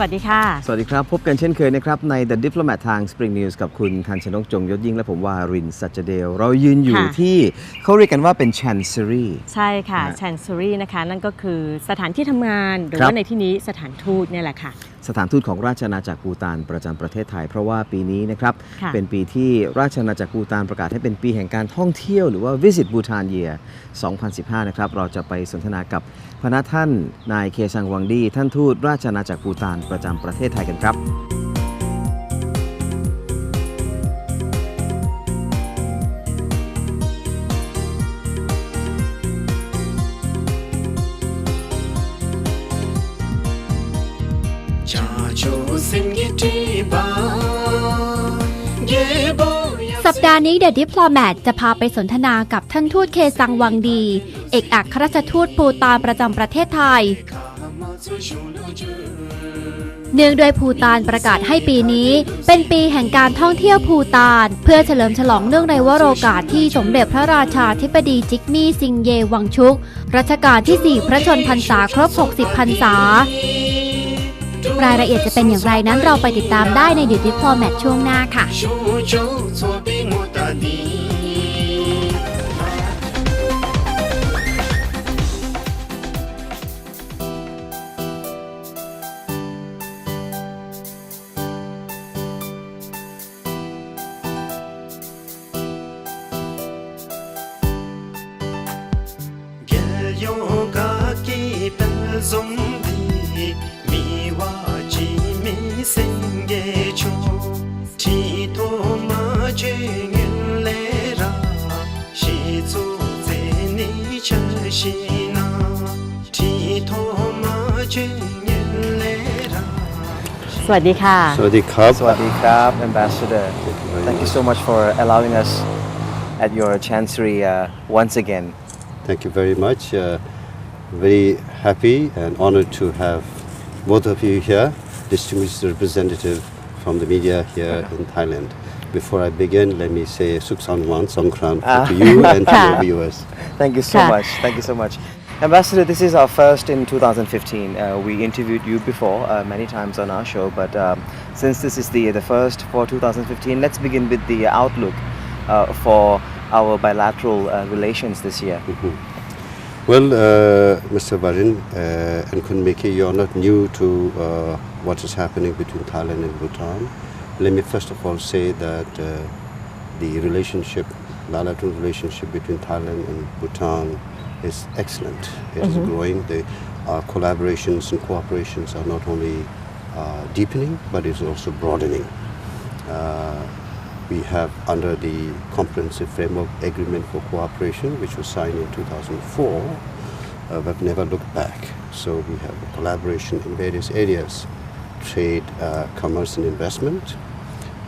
วัสดีค่ะสวัสดีครับพบกันเช่นเคยนะครับใน The Diplomat ทาง Spring News กับคุณทันชนกจงยศยิ่งและผมวารินทร์ สัจเดลเรายืนอยู่ที่เขาเรียกกันว่าเป็น Chancery ใช่ค่ะ Chancery นะคะนั่นก็คือสถานที่ทำงานหรือว่าในที่นี้สถานทูตเนี่ยแหละค่ะสถานทูตของราชอาณาจักรภูฏานประจำประเทศไทยเพราะว่าปีนี้นะครับเป็นปีที่ราชอาณาจักรภูฏานประกาศให้เป็นปีแห่งการท่องเที่ยวหรือว่า Visit Bhutan Year 2015 นะครับเราจะไปสนทนากับพระท่านนายเคซังวังดีท่านทูตราชอาณาจักรภูฏานประจำประเทศไทยกันครับสัปดาห์นี้เดอะดิปโลแมตจะพาไปสนทนากับท่านทูตเคซังวังดีเอกอัครราชทูตภูฏานประจำประเทศไทยเนื่องด้วยภูฏานประกาศให้ปีนี้เป็นปีแห่งการท่องเที่ยวภูฏานเพื่อเฉลิมฉลองเนื่องในวโรกาสที่สมเด็จพระราชาธิบดีจิกมี่ซิงเยวังชุกรัชกาลที่ 4 พระชนพรรษาครบ 60 พรรษารายละเอียดจะเป็นอย่างไรนั้นเราไปติดตามได้ในเดอะดิปโลแมตช่วงหน้าค่ะสวัสดีค่ะสวัสดีครับสวัสดีครับ Ambassador Thank you so much for allowing us at your Chancery once again Thank you very much very happy and honored to have both of you here distinguished representative from the media here in Thailand Before I begin let me say Sukh Sanwan Songkran to you and to your viewers Thank you so much Thank you so much Ambassador, this is our first in 2015. We interviewed you before many times on our show, but since this is the first for 2015, let's begin with the outlook for our bilateral relations this year. Well, Mr. Varin and Kun Miki, you're not new to what is happening between Thailand and Bhutan. Let me first of all say that the bilateral relationship between Thailand and Bhutan is excellent. It is growing. The collaborations and cooperations are not only deepening, but it's also broadening. We have under the Comprehensive Framework Agreement for Cooperation, which was signed in 2004, we've never looked back. So we have a collaboration in various areas, trade, commerce and investment,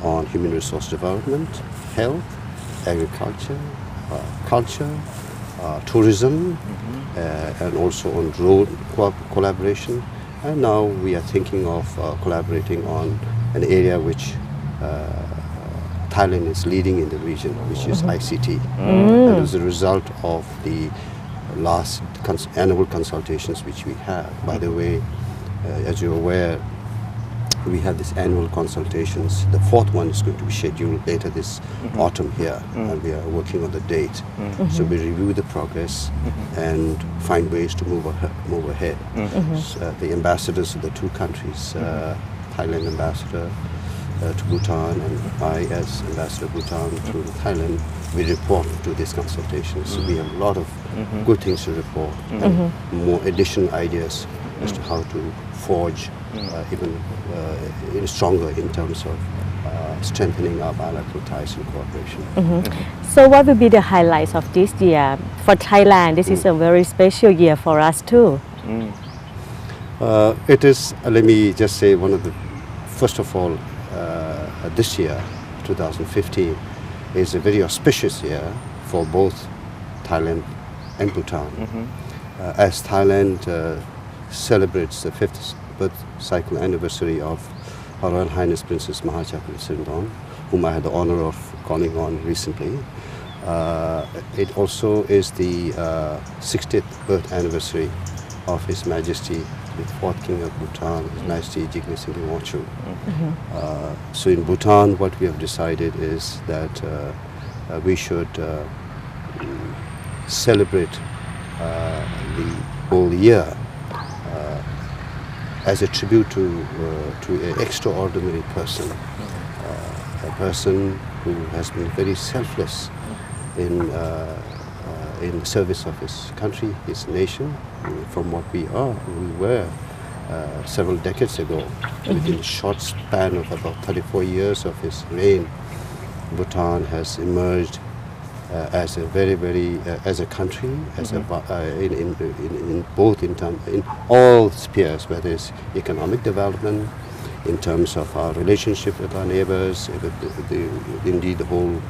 on human resource development, health, agriculture, culture, tourism, and also on road collaboration. And now we are thinking of collaborating on an area which Thailand is leading in the region, which is ICT. And as a result of the last annual consultations which we have. By the way, as you're aware, we have these annual consultations. The fourth one is going to be scheduled later this autumn here, and we are working on the date. So we review the progress and find ways to move ahead. So, the ambassadors of the two countries, Thailand ambassador to Bhutan and I as ambassador Bhutan to Thailand, we report to these consultations. So we have a lot of good things to report and more additional ideas as to how to forge even stronger in terms of strengthening our bilateral ties and cooperation. So what will be the highlights of this year? For Thailand, this is a very special year for us too. It is, let me just say first of all, this year, 2015, is a very auspicious year for both Thailand and Bhutan. As Thailand celebrates the 5th birth cycle anniversary of Her Royal Highness Princess Mahachakra, whom I had the honor of calling on recently. It also is the 60th birth anniversary of His Majesty with fourth king of Bhutan, His Majesty Jigme Singye Wangchuk. So in Bhutan, what we have decided is that we should celebrate the whole year as a tribute to an extraordinary person, a person who has been very selfless in service of his country, his nation, from what we were several decades ago. Within a short span of about 34 years of his reign, Bhutan has emerged as a as a country, as in both in all spheres, whether it's economic development, in terms of our relationship with our neighbors, indeed the whole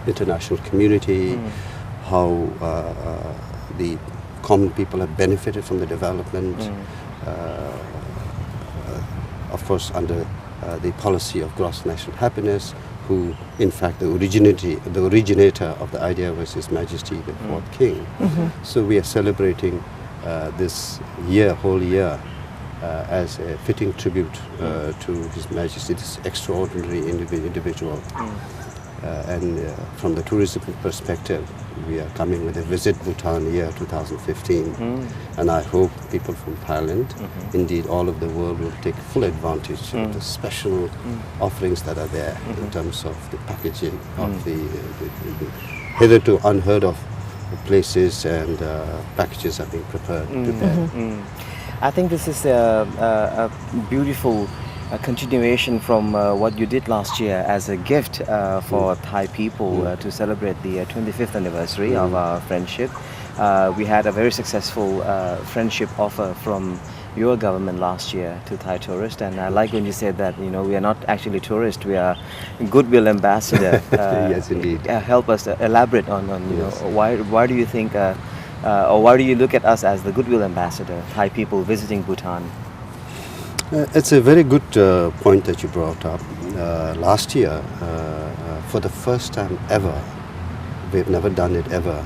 international community, how the common people have benefited from the development, of course under the policy of gross national happiness, who in fact the originator of the idea was His Majesty the fourth king. So we are celebrating this whole year as a fitting tribute to His Majesty, this extraordinary individual. And from the tourism perspective, we are coming with a Visit Bhutan year 2015. And I hope people from Thailand, indeed all of the world, will take full advantage of the special offerings that are there in terms of the packaging of the hitherto unheard of places and packages are being prepared. I think this is a beautiful continuation from what you did last year as a gift for Thai people to celebrate the 25th anniversary of our friendship. We had a very successful friendship offer from your government last year to Thai tourists, and I like when you said that we are not actually tourists, we are goodwill ambassador. Yes, indeed. Help us elaborate on why do you think or why do you look at us as the goodwill ambassador, Thai people visiting Bhutan? It's a very good point that you brought up. Last year, for the first time ever, we've never done it ever.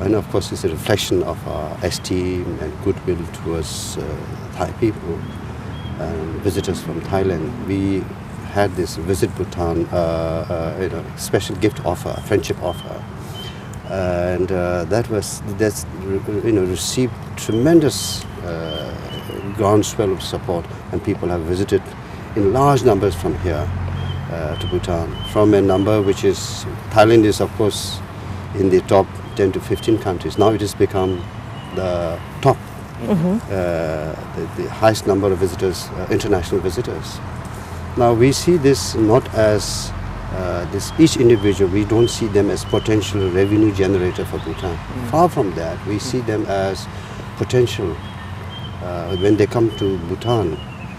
And of course, it's a reflection of our esteem and goodwill towards Thai people and visitors from Thailand. We had this Visit Bhutan special gift offer, friendship offer. And that's received tremendous groundswell of support, and people have visited in large numbers from here to Bhutan, from a number which is, Thailand is of course in the top 10 to 15 countries. Now it has become the top, the highest number of visitors, international visitors. Now we see this not as each individual, we don't see them as potential revenue generator for Bhutan. Far from that, we see them as potential. When they come to Bhutan,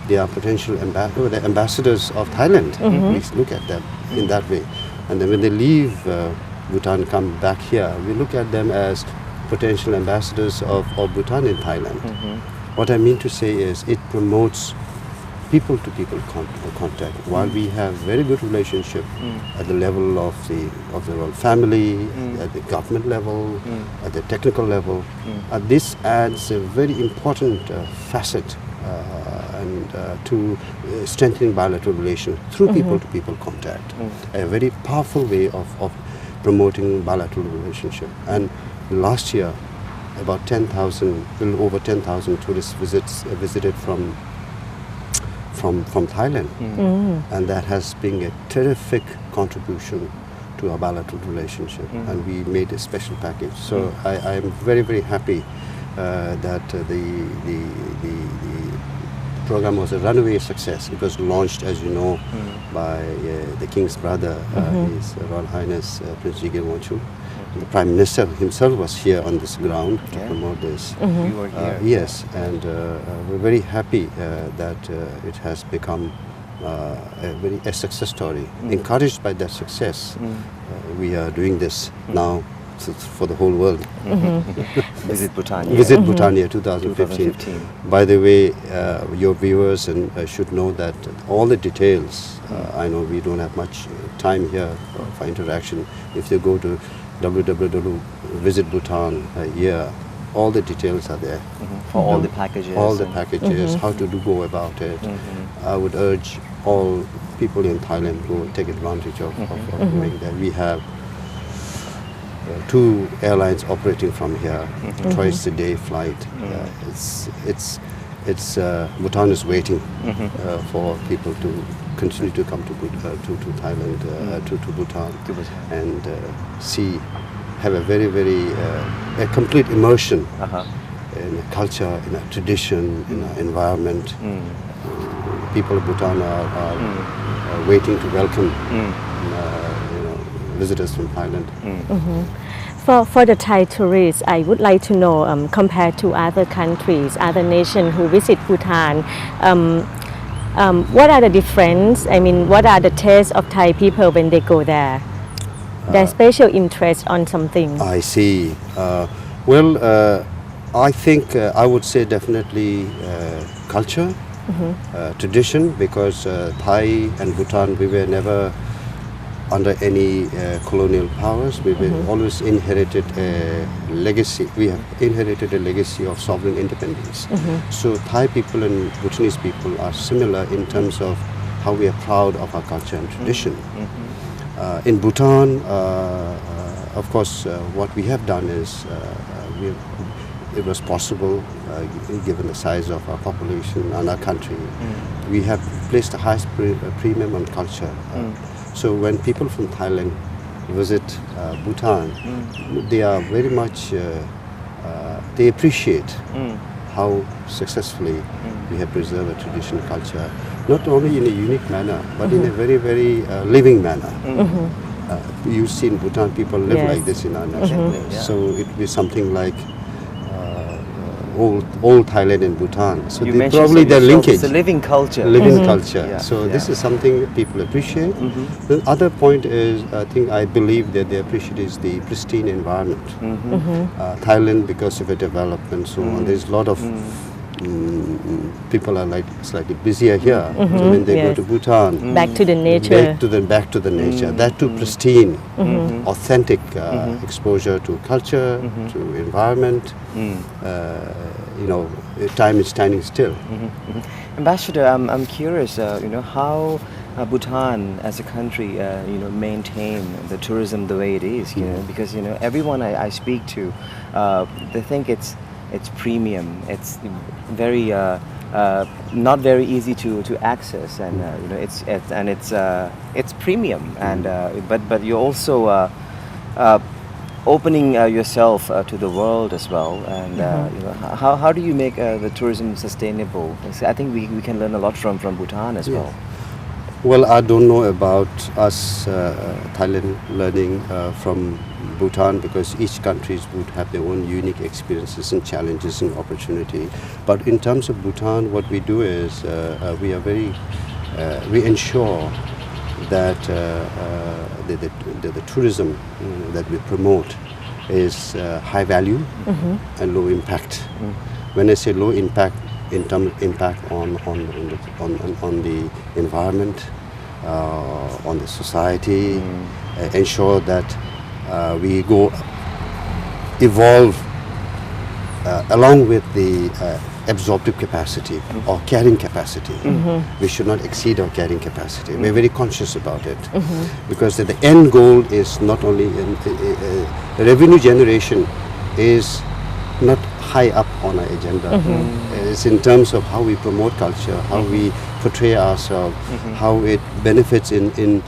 they are potential ambassadors of Thailand. We look at them in that way. And then when they leave Bhutan, come back here, we look at them as potential ambassadors of Bhutan in Thailand. What I mean to say is it promotes people-to-people contact. While we have very good relationship at the level of the royal family, at the government level, at the technical level, this adds a very important facet to strengthening bilateral relations through people-to-people contact. A very powerful way of promoting bilateral relationship. And last year, about 10,000, over 10,000 tourists visited from Thailand, and that has been a terrific contribution to our bilateral relationship, and we made a special package. So I am very, very happy that the program was a runaway success. It was launched, as you know, by the King's brother, His Royal Highness Prince Jigme Wangchuk. The Prime Minister himself was here on this ground to promote this. You were here. Yes, and we're very happy that it has become a success story. Encouraged by that success, we are doing this now for the whole world. Visit Bhutan. Visit Bhutan year 2015. By the way, your viewers should know that all the details, I know we don't have much time here for interaction. If they go to www.visitbhutan year all the details are there. For all the packages. All the packages, how to go about it. I would urge all people in Thailand to take advantage of doing that. We have 2 airlines operating from here, twice a day flight. Bhutan is waiting for people to continue to come to Thailand, to Bhutan, and have a very, a complete immersion in a culture, in a tradition, in an environment. People of Bhutan are waiting to welcome visitors from Thailand. For the Thai tourists, I would like to know, compared to other countries, other nations who visit Bhutan, what are the difference? I mean, what are the tastes of Thai people when they go there? Their special interest on something. I see. I think I would say definitely culture, tradition, because Thai and Bhutan, we were never under any colonial powers. We always inherited a legacy. We have inherited a legacy of sovereign independence. So Thai people and Bhutanese people are similar in terms of how we are proud of our culture and tradition. In Bhutan, of course, what we have done is it was possible, given the size of our population and our country. We have placed the highest premium on culture. So when people from Thailand visit Bhutan, they are very much, they appreciate how successfully we have preserved a traditional culture, not only in a unique manner, but in a very, very living manner. You see in Bhutan, people live like this in our nation. So it will be something like old Thailand and Bhutan. So they probably their linkage. It's a living culture. Living culture. So this is something people appreciate. The other point is, I believe that they appreciate is the pristine environment. Thailand, because of its development, so on, there's a lot of people are like slightly busier here. So when they go to Bhutan, back to the nature. Back to the nature. That too pristine, authentic exposure to culture, to environment. Time is standing still. Ambassador, I'm curious. How Bhutan as a country, maintain the tourism the way it is. Because everyone I speak to, they think it's premium. It's very not very easy to access, and it's premium. And but you're also opening yourself to the world as well. And how do you make the tourism sustainable? I think we can learn a lot from Bhutan as well. Well, I don't know about us Thailand learning from Bhutan, because each country would have their own unique experiences and challenges and opportunity. But in terms of Bhutan, what we do is we ensure that the tourism that we promote is high value and low impact. When I say low impact, in terms of impact on the environment, on the society, ensure that we evolve along with the absorptive capacity or carrying capacity. We should not exceed our carrying capacity. We're very conscious about it, because the end goal is not only revenue generation is not high up on our agenda. It's in terms of how we promote culture, how we portray ourselves, how it benefits in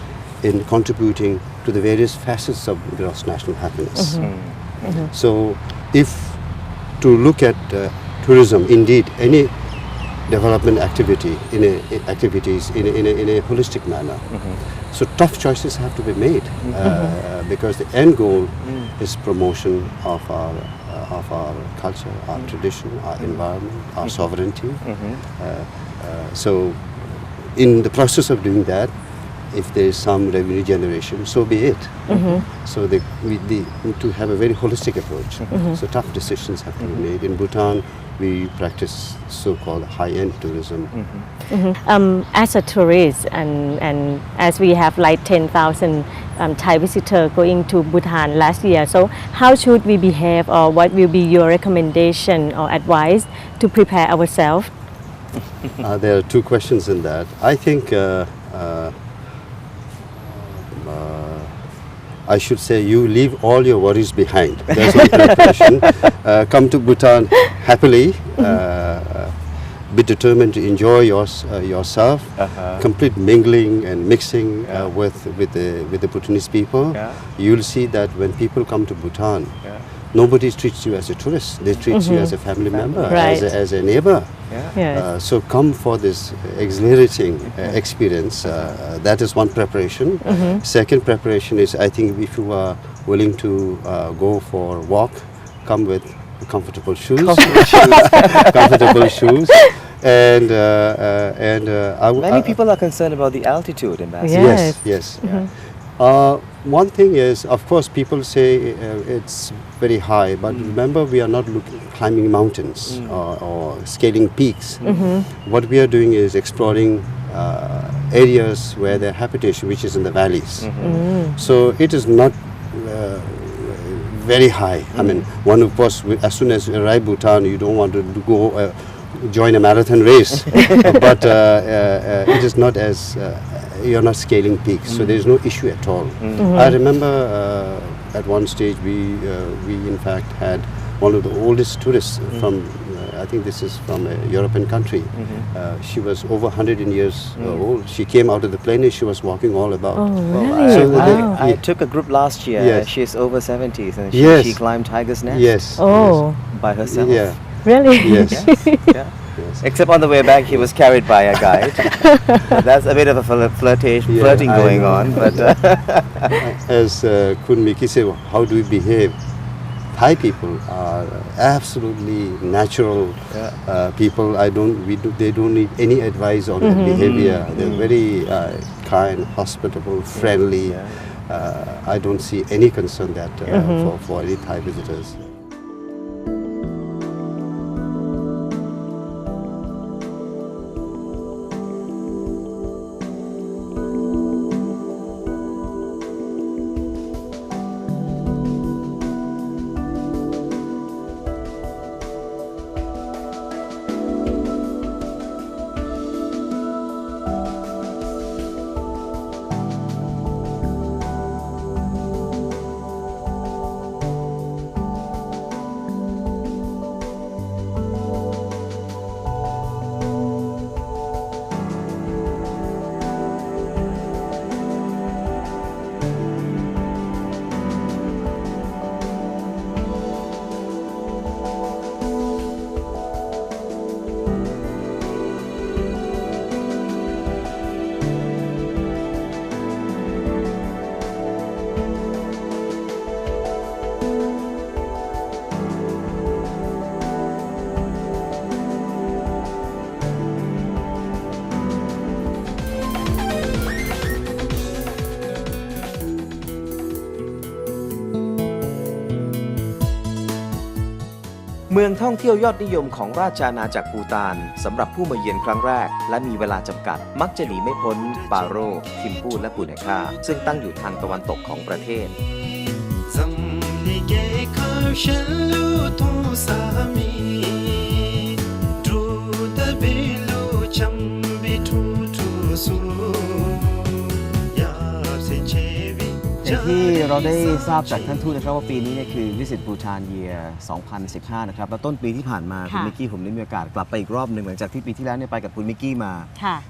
contributing to the various facets of gross national happiness. So if to look at tourism, indeed any development activities in a holistic manner, so tough choices have to be made, because the end goal is promotion of our culture, our tradition, our environment, our sovereignty. So in the process of doing that, if there is some revenue generation, so be it. So we to have a very holistic approach. So tough decisions have to be made. In Bhutan, we practice so-called high-end tourism. As a tourist, and as we have like 10,000 Thai visitor going to Bhutan last year. So how should we behave, or what will be your recommendation or advice to prepare ourselves? There are two questions in that. I think I should say you leave all your worries behind. There's no preparation. Come to Bhutan happily. Be determined to enjoy yourself. Complete mingling and mixing with the Bhutanese people. You'll see that when people come to Bhutan, nobody treats you as a tourist. They treat you as a family member, Right. as a neighbor. Yes. So come for this exhilarating experience. That is one preparation. Second preparation is, I think, if you are willing to go for a walk, come with comfortable shoes. Comfortable shoes. And Many people are concerned about the altitude, Ambassador. Yes. One thing is, of course, people say it's very high, but remember, we are not climbing mountains or scaling peaks. What we are doing is exploring areas where there are habitation, which is in the valleys. So it is not very high. I mean, one of course, as soon as you arrive Bhutan, you don't want to go join a marathon race, but it is not as you're not scaling peaks, so there is no issue at all. I remember at one stage we in fact had one of the oldest tourists from I think this is from a European country. She was over 100 years old. She came out of the plane and she was walking all about. Really? So I took a group last year. Yes. She's over 70s and Yes. she climbed Tiger's Nest Yes. Oh, by herself. Yeah. really? Yes. Yeah. Except on the way back, he was carried by a guide. That's a bit of a flirting I going know. on. But As Kun Miki said, how do we behave? Thai people are absolutely natural people. They don't need any advice on their behavior. They're very kind, hospitable, friendly. I don't see any concern that for any Thai visitors. เมืองท่องเที่ยวยอดนิยมของราชอาณาจักรปูตานสำหรับผู้มาเยือนครั้งแรกและมีเวลาจำกัดมักจะหนีไม่พ้นปาโรคิมพูและปูเนคาซึ่งตั้งอยู่ทางตะวันตกของประเทศที่เราได้ทราบจากท่านทูตนะครับว่าปีนี้เนี่ยคือ Visit Bhutan Year 2015 นะครับแล้วต้นปีที่ผ่านมาคุณมิกกี้ผมได้มีโอกาสกลับไปอีกรอบหนึ่งหลังจากที่ปีที่แล้วเนี่ยไปกับคุณมิกกี้มา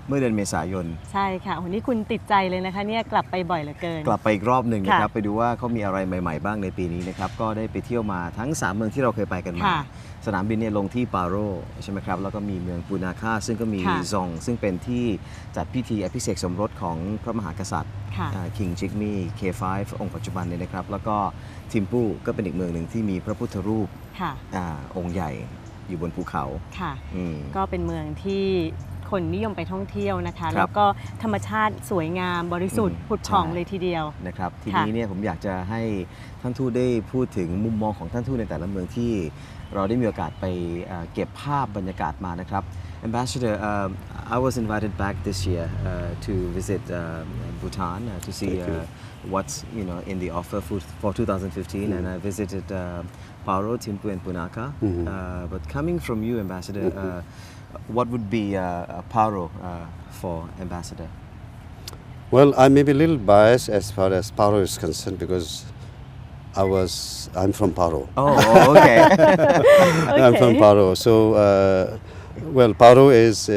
เมื่อเดือนเมษายนใช่ค่ะวันนี้คุณติดใจเลยนะคะเนี่ยกลับไปบ่อยเหลือเกินกลับไปอีกรอบหนึ่งนะครับไปดูว่าเขามีอะไรใหม่ๆบ้างในปีนี้นะครับก็ได้ไปเที่ยวมาทั้ง3เมืองที่เราเคยไปกันมาสนามบินเนี่ยลงที่ปาโรใช่ไหมครับแล้วก็มีเมืองปูนาคาซึ่งก็มีซองซึ่งเป็นที่จัดพิธีอภิเษกสมรสของพระมหากษัตริย์คิงจิกมี่ K5 องค์ปัจจุบันเนี่ยนะครับแล้วก็ทิมปูก็เป็นอีกเมืองหนึ่งที่มีพระพุทธรูปองค์ใหญ่อยู่บนภูเขาค่ะก็เป็นเมืองที่คนนิยมไปท่องเที่ยวนะคะแล้วก็ธรรมชาติสวยงามบริสุทธิ์ผุดผ่องเลยทีเดียวนะครับทีนี้เนี่ยผมอยากจะให้ท่านทูตได้พูดถึงมุมมองของท่านทูตในแต่ละเมืองที่เราได้มีโอกาสไปเก็บภาพบรรยากาศมานะครับ Ambassador, I was invited back this year to visit Bhutan to see what's in the offer for 2015, and I visited Paro, Thimphu, and Punakha. But coming from you, Ambassador, what would be Paro for Ambassador? Well, I may be a little biased as far as Paro is concerned because I'm from Paro. Oh, okay. I'm from Paro. So, well, Paro is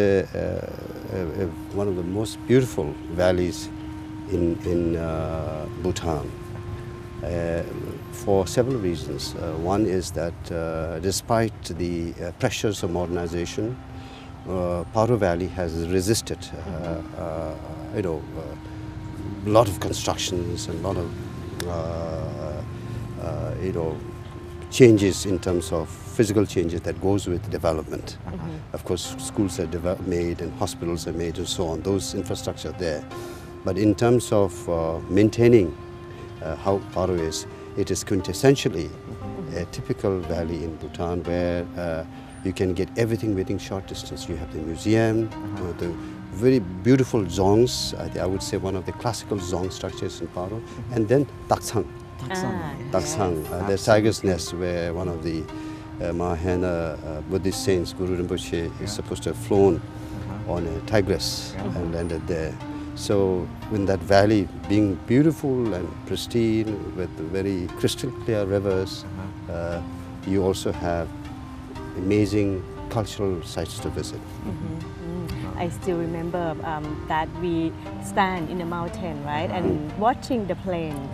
one of the most beautiful valleys in Bhutan for several reasons. One is that despite the pressures of modernization, Paro Valley has resisted, a lot of constructions and a lot of, changes in terms of physical changes that goes with development. Of course, schools are made and hospitals are made and so on. Those infrastructure are there. But in terms of maintaining how Paro is, it is quintessentially a typical valley in Bhutan where you can get everything within short distance. You have the museum, the very beautiful zongs. I would say one of the classical zong structures in Paro, and then Taksang. Taksang, the tiger's nest, where one of the Mahayana Buddhist saints, Guru Rinpoche, is supposed to have flown on a tigress and landed there. So, in that valley, being beautiful and pristine with very crystal clear rivers, you also have amazing cultural sites to visit. I still remember that we stand in a mountain, right, and watching the plane.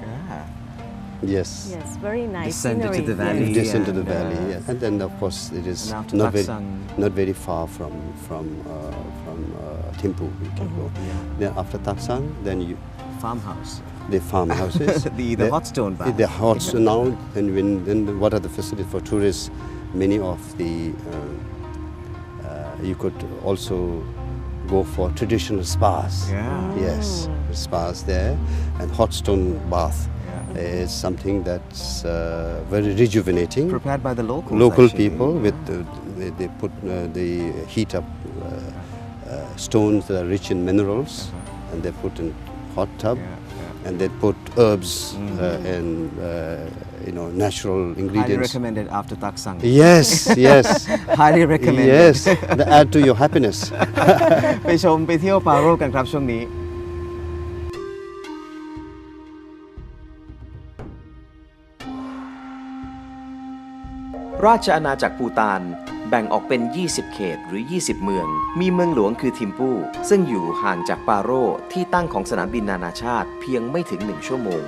Yes. Yes, very nice Descend into scenery. the valley. Yes. Descend to the valley, and then of course it is not very far from Thimphu. You can go. Then after Taksang, then you Farmhouse. the farmhouses, the hot stone bath. The hot stone now. Then what are the facilities for tourists? Many of the you could also go for traditional spas. Yes, spas there, and hot stone bath is something that's very rejuvenating. Prepared by the locals. Local actually. people with they put they heat up stones that are rich in minerals, and they put in hot tub, and they put herbs and natural Highly ingredients. recommended after Taksang. Yes, yes. Highly recommended. Yes, that add to your happiness. ไปชมไปเที่ยวปาโรกันครับช่วงนี้ ราชอาณาจักรปูตานแบ่งออกเป็น 20 เขตหรือ 20 เมือง มีเมืองหลวงคือทิมปูซึ่งอยู่ห่างจากปาโรที่ตั้งของสนามบินนานาชาติเพียงไม่ถึง 1 ชั่วโมง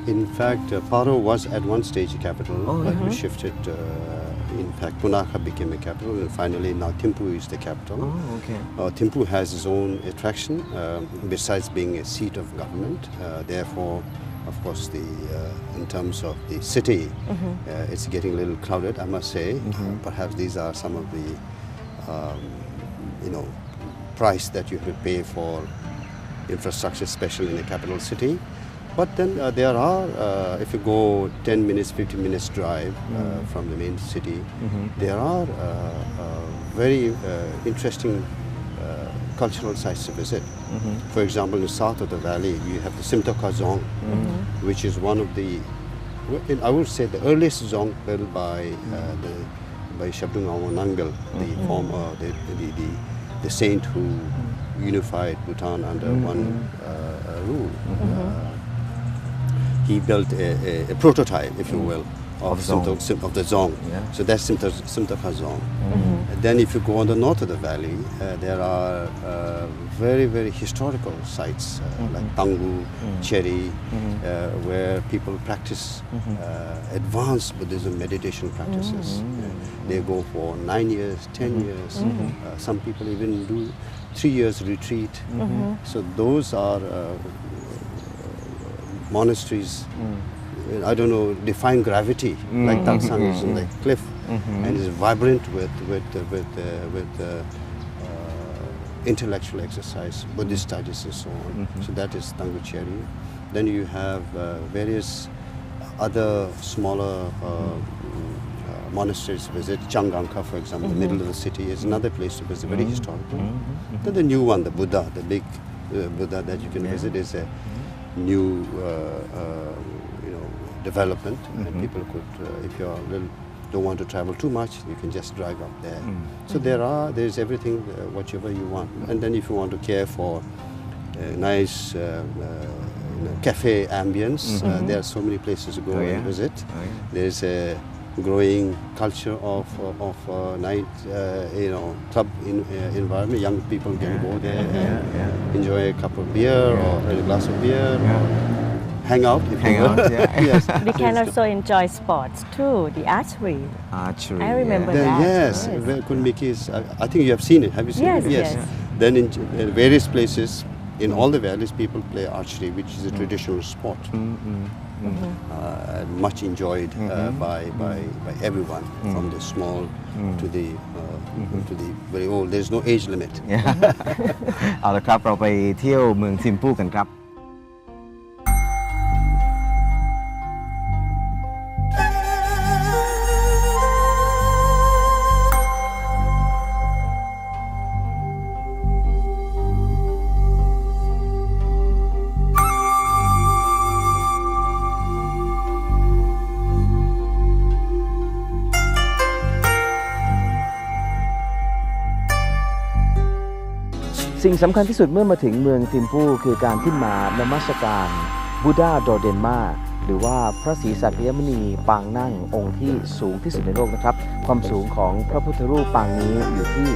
In fact, Paro was at one stage a capital, but we shifted. In fact, Punakha became a capital, and finally now Thimphu is the capital. Oh, okay. Thimphu has its own attraction, besides being a seat of government. Therefore, of course, in terms of the city, it's getting a little crowded, I must say. Perhaps these are some of the, price that you have to pay for infrastructure, especially in a capital city. But then there are, if you go 10 minutes, 15 minutes drive from the main city, there are very interesting cultural sites to visit. For example, in the south of the valley, you have the Simtoka Zong, which is one of the, I would say, the earliest zong built by Shabdung Awanangal, the former, the saint who unified Bhutan under one rule. He built a prototype, if you will, of the zong. Yeah. So that's Simtakha zong. And then if you go on the north of the valley, there are very, very historical sites like Tangu, Cheri, where people practice advanced Buddhism meditation practices. They go for 9 years, 10 years. Some people even do 3 years retreat. So those are monasteries. I don't know, define gravity, like Taksang is in the cliff, and is vibrant with intellectual exercise, Buddhist studies and so on. So that is Tangucheri. Then you have various other smaller monasteries to visit. Changanka, for example, the middle of the city is another place to visit, very historical. Then the new one, the Buddha, the big Buddha that you can visit is a new development, and people could, if you don't want to travel too much, you can just drive up there. So there's everything, whatever you want. And then if you want to care for nice cafe ambience, there are so many places to go and visit. There's a growing culture of night, club environment. Young people can go there and enjoy a cup of beer or a glass of beer. Hang out. Yes. We can also enjoy sports too, the archery. Archery. I remember that. Yes, Kunmiki is. I think you have seen it. Have you seen it? Yes. Then in various places, in all the valleys, people play archery, which is a traditional sport, much enjoyed by everyone, from the small to the very old. There's no age limit. เอาละครับเราไปเที่ยวเมืองทิมปูกันครับสิ่งสำคัญที่สุดเมื่อมาถึงเมืองทิมปูคือการขึ้นมานมัสการบูดาโดเดนมาหรือว่าพระศรีสักยมุนีปางนั่งองค์ที่สูงที่สุดในโลกนะครับความสูงของพระพุทธรูปปางนี้อยู่ที่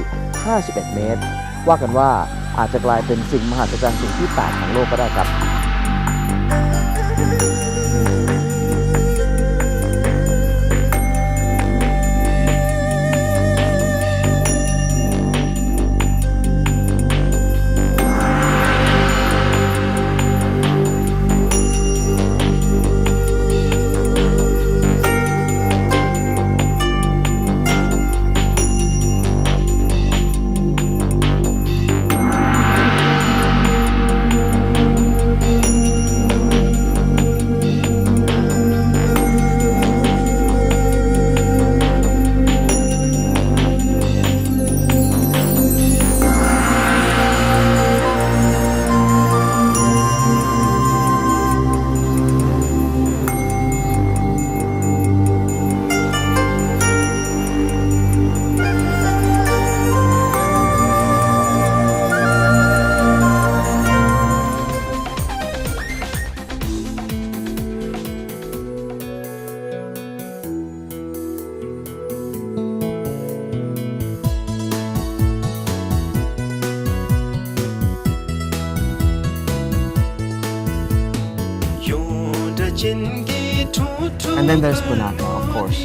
51 เมตรว่ากันว่าอาจจะกลายเป็นสิ่งมหัศจรรย์สิ่งที่8ของโลกก็ได้ครับ And then there's Punaka, of course,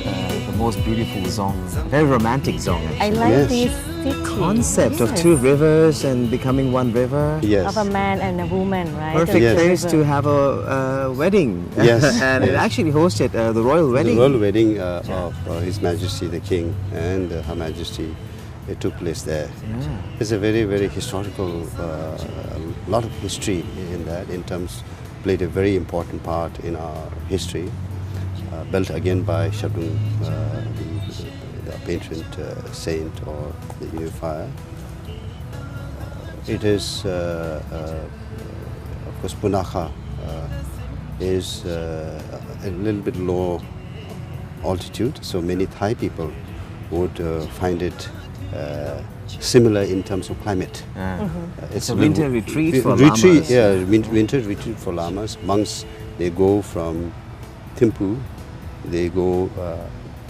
the most beautiful zone, very romantic zone. I like this city. Concept of two rivers and becoming one river. Yes. Of a man and a woman, right? Perfect place to have a wedding. Yes. And it actually hosted the royal wedding. The royal wedding of His Majesty the King and Her Majesty. It took place there. Yeah. It's a very, very historical, a lot of history in that, in terms, played a very important part in our history. Built again by Shabdung, the patron saint or the unifier. It is, of course, Punakha is a little bit low altitude, so many Thai people would find it similar in terms of climate. It's a winter retreat for lamas. Yeah, winter retreat for lamas. Monks, they go from Thimphu they go,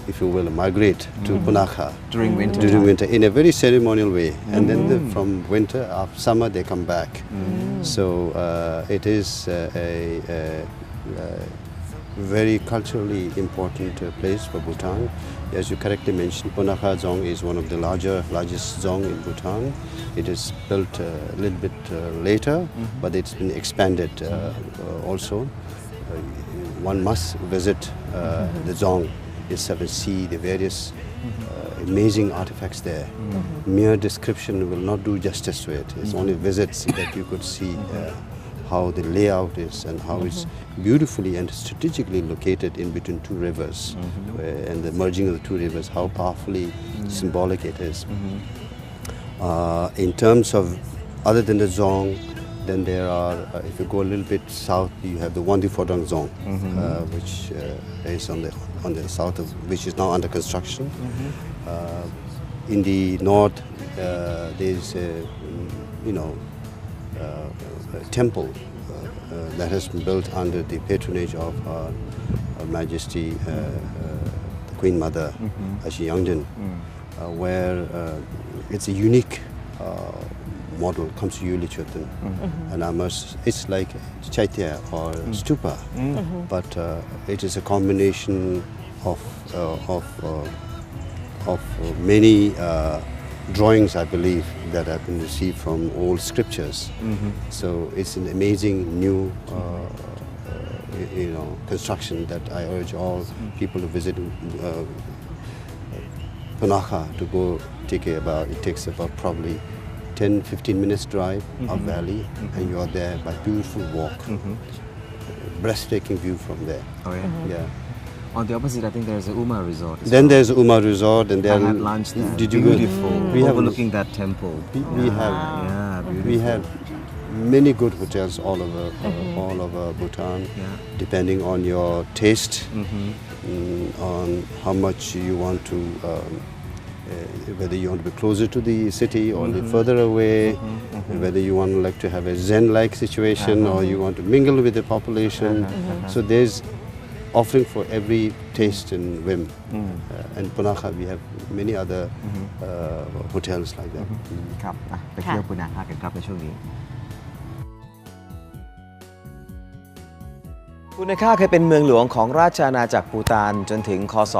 if you will, migrate to Punakha during winter during time. winter in a very ceremonial way, and then from winter after summer they come back. So it is a very culturally important place for Bhutan. As you correctly mentioned, Punakha Dzong is one of the largest Dzong in Bhutan. It is built a little bit later, but it's been expanded also. One must visit the Dzong itself and see the various amazing artifacts there. Mere description will not do justice to it. It's only visits that you could see how the layout is and how it's beautifully and strategically located in between two rivers, and the merging of the two rivers, how powerfully symbolic it is. In terms of other than the Dzong, then there are, if you go a little bit south, you have the Wangdi Fodong Dzong, which is on the south of, which is now under construction. In the north, there is a temple that has been built under the patronage of Her Majesty the Queen Mother Ashi Yangden, where it's a unique model, comes to Yuli Chotan, and it's like chaitya or stupa, but it is a combination of many drawings, I believe, that have been received from old scriptures. So it's an amazing new construction that I urge all people to visit Punakha to go take about. It takes about probably 10-15 minutes drive up valley, and you are there by beautiful walk, breathtaking view from there. Oh yeah. Yeah. On the opposite, I think there's a Uma Resort. Then there's Uma Resort, and there I had lunch there. Did you go? Beautiful. Overlooking that temple. We have Yeah, beautiful. we have many good hotels all over Bhutan, depending on your taste, on how much you want to, whether you want to be closer to the city or a little further away, whether you want like to have a Zen-like situation or you want to mingle with the population. So there's offering for every taste and whim. And Punakha, we have many other hotels like that. ครับไปเที่ยวปุณาคากันครับในช่วงนี้ปุณาคาเคยเป็นเมืองหลวงของราชอาณาจักรปูตานจนถึงคศ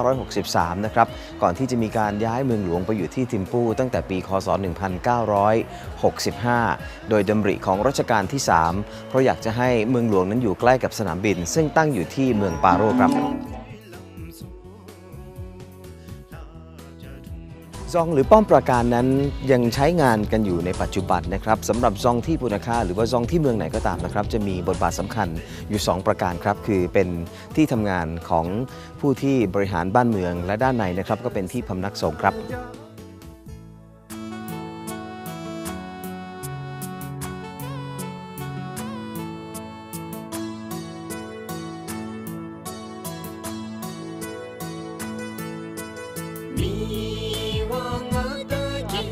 1963 นะครับก่อนที่จะมีการย้ายเมืองหลวงไปอยู่ที่ทิมปูตั้งแต่ปีคศ 1965 โดยดำริของรัชกาลที่ 3 เพราะอยากจะให้เมืองหลวงนั้นอยู่ใกล้กับสนามบินซึ่งตั้งอยู่ที่เมืองปาโรครับซองหรือป้อมปราการนั้นยังใช้งานกันอยู่ในปัจจุบันนะครับสำหรับซองที่ปุณาคาหรือว่าซองที่เมืองไหนก็ตามนะครับจะมีบทบาทสำคัญอยู่2ประการครับคือเป็นที่ทำงานของผู้ที่บริหารบ้านเมืองและด้านในนะครับก็เป็นที่พำนักสงฆ์ครับ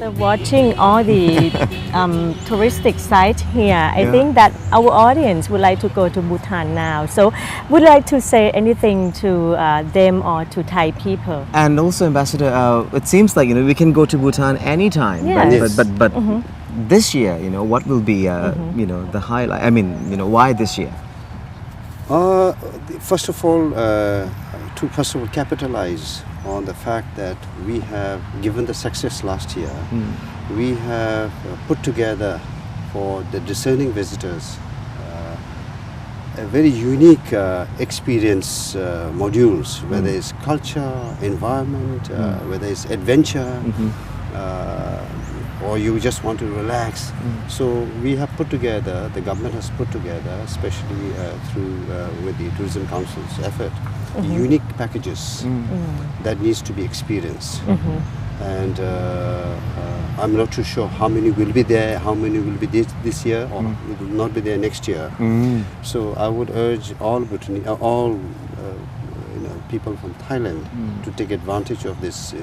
After watching all the touristic sites here, I think that our audience would like to go to Bhutan now. So, would you like to say anything to them or to Thai people? And also, Ambassador, it seems like we can go to Bhutan anytime. Yes. But this year, what will be the highlight? I mean, why this year? First of all, to capitalize on the fact that we have, given the success last year, we have put together for the discerning visitors a very unique experience modules, whether it's culture, environment, whether it's adventure, or you just want to relax. So we have put together, the government has put together, especially through with the Tourism Council's effort, unique packages that needs to be experienced. And I'm not too sure how many will be there, how many will be this year, or will not be there next year. So I would urge all people from Thailand to take advantage of this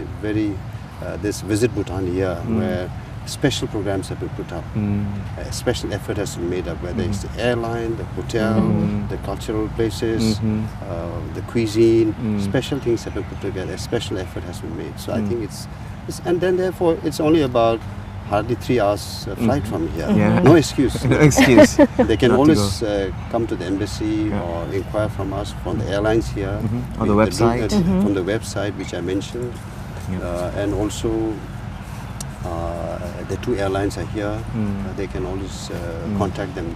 this Visit Bhutan year, where special programs have been put up. Special effort has been made up, whether it's the airline, the hotel, the cultural places, the cuisine. Special things have been put together. Special effort has been made. So I think it's and then therefore it's only about hardly 3 hours flight from here. No excuse. No excuse. They can Not to always go. come to the embassy or inquire from us from the airlines here. On the website. From the website which I mentioned. And also the 2 airlines are here. They can always contact them,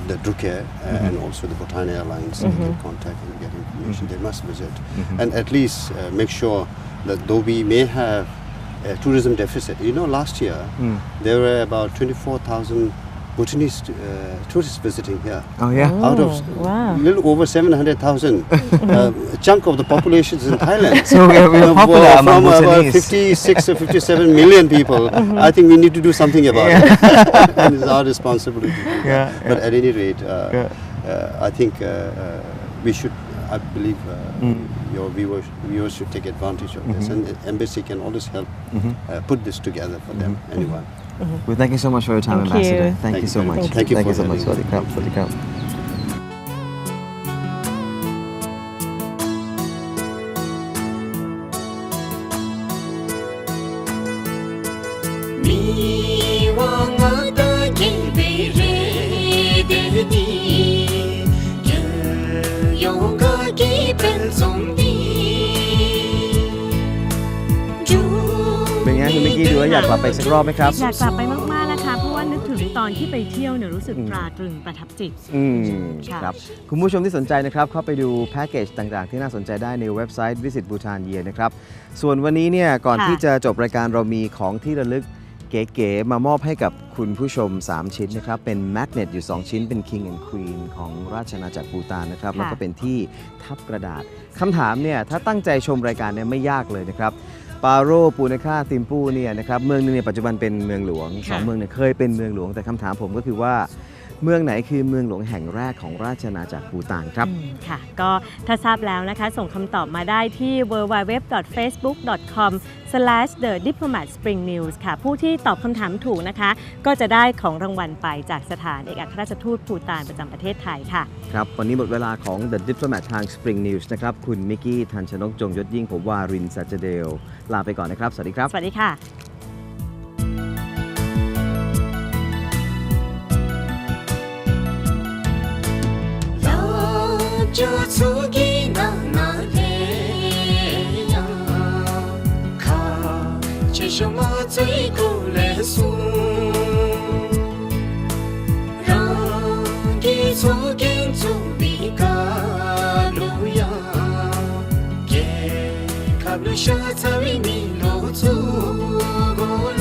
the Druke and also the Bhutan Airlines. They can contact and get information. They must visit. And at least make sure that though we may have a tourism deficit. You know, last year there were about 24,000 Bhutanese tourists visiting here. Oh yeah. Out of wow. a little over 700,000, a chunk of the population is in Thailand. So we are popular among from about Bhutanese. 56 or 57 million people. I think we need to do something about it. And it's our responsibility. But at any rate, I think we should. I believe your viewers should take advantage of this, and the embassy can always help put this together for them. Anyone. Well, thank you so much for your time, Thank Ambassador. you. Thank you so much. Thank you for so much. ส having วัสดีครับ me. สวัสดีครับ เป็นไงคุณมิกกี้ดูแล้วอยากกลับไปสักรอบไหมครับ อยากกลับไปมากๆนะคะเพราะว่านึกถึงตอนที่ไปเที่ยวเนี่ยรู้สึกตราตรึงประทับจิต ค่ะ ครับคุณผู้ชมที่สนใจนะครับเข้าไปดูแพ็กเกจต่างๆที่น่าสนใจได้ในเว็บไซต์ Visit Bhutan Year นะครับส่วนวันนี้เนี่ยก่อน ค่ะ ที่จะจบรายการเรามีของที่ระลึกเก๋ๆมามอบให้กับคุณผู้ชม 3 ชิ้นนะครับเป็นแมกเนตอยู่ 2 ชิ้นเป็น King and Queen ของราชอาณาจักรบูตานนะครับแล้วก็เป็นที่ทับกระดาษคำถามเนี่ยถ้าตั้งใจชมรายการเนี่ยไม่ยากเลยนะครับปาโรปูนาคาติมปูเนี่ยนะครับเมืองนึงเนี่ยปัจจุบันเป็นเมืองหลวงสองเมืองเนี่ยเคยเป็นเมืองหลวงแต่คำถามผมก็คือว่าเมืองไหนคือเมืองหลวงแห่งแรกของราชอาณาจักรบูตานครับ ค่ะก็ถ้าทราบแล้วนะคะส่งคำตอบมาได้ที่ www.facebook.com/thediplomatspringnews ค่ะผู้ที่ตอบคำถามถูกนะคะก็จะได้ของรางวัลไปจากสถานเอกอัครราชทูตภูฏานประจำประเทศไทยค่ะครับวันนี้หมดเวลาของ The Diplomat ทาง Spring News นะครับคุณมิกกี้ทันชนกจงยศยิ่งผมวารินทร์สัจเดลลาไปก่อนนะครับสวัสดีครับสวัสดีค่ะ就出给那嘞呀，看这什么最苦的书，让给出给主比嘎路呀，给卡路下才为你路出过来。